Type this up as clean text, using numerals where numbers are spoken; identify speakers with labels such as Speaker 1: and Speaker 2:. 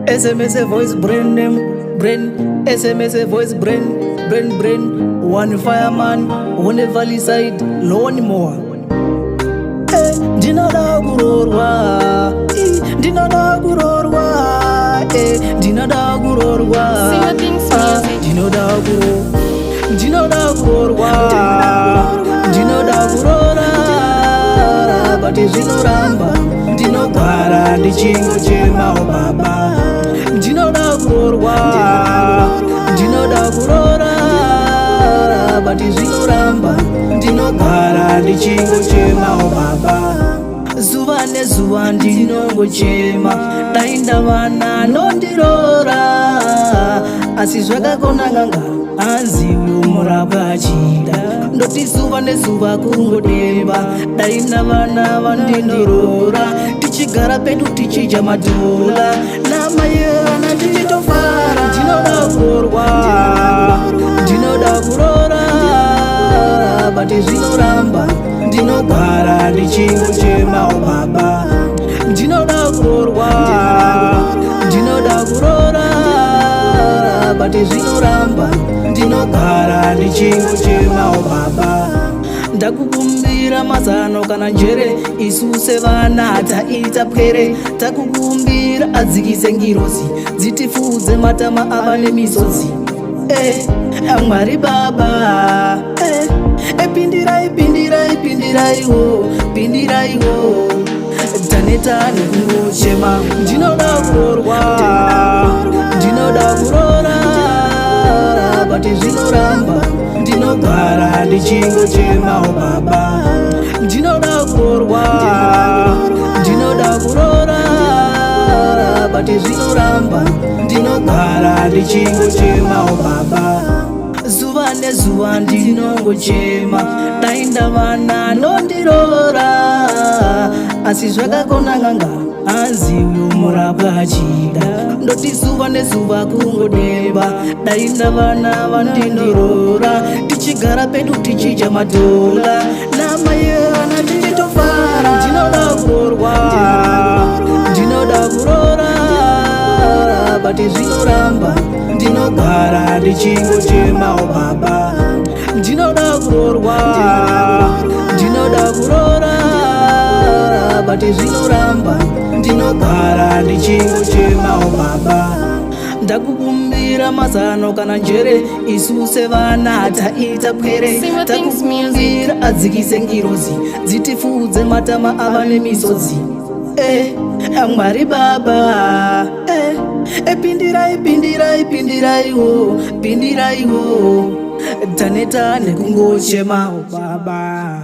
Speaker 1: SMS voice brain name, brain. SMS voice brain. One fireman, one valley side, no anymore. Dinada gurorwa, dinada gurorwa, dinada gurorwa. Dinada gurorwa, dinada gurora. Bati zinoramba, dinogara ndichingo chema o baba. Dinada gurorwa, dinada gurora. Bati zinoramba, dinogara ndichingo chema o baba. Zuva nezuva ndinongo chema, tainda vana nondirora. Asi zvakakona nganga anzi uyo murapwa achida. Ndoti zuva nezuva kungodemba, tainda vana vandindorora. Tichigara pedu tichidya madhola, namayerana tichitofara. Ndinoda kurorwa, ndinoda kurora. Bati zvinoramba, ndinogara ndichingo chema o baba. Ndinoda kurorwa, ndinoda kurora. Bati zvinoramba, ndinogara ndichingo chema o baba. Ndakukumbira mazano kana njere, isu sevana taita pwere. Takukumbira adzikise ngirozi, dzitifudze matama ava nemisodzi. Mwari baba, pindirayiwo. Tanetane kungochema, ndinoda kurorwa, ndinoda kurora. Bati zvinoramba, ndinogara ndichingo chema o baba. Ndinoda kurorwa, ndinoda kurora. Bati zvinoramba, ndinogara ndichingo chema o baba. Zuva nezuva ndinongochema, tainda vana nondirora. Asi zvakakona nganga anzi uyo murapwa achida. Ndoti zuva nezuva kungodemba, tainda vana vandindorora. Tichigara pedu tichidya madhola, namayerana tichitofara. Ndinoda kurorwa, ndinoda kurora. Bati zvinoramba, ndinogara ndichingo chema o baba. Ndinoda kurorwa, ndinoda kurora. Bati zvinoramba, ndinogara ndichingo chema o baba. Ndakukumbira mazano kana njere, isu sevana taita pwere. Takukumbira adzikise ngirozi, dzitifudze matama ava nemisodzi. Mwari baba, pindirayiwo. Tanetane kungochema o baba.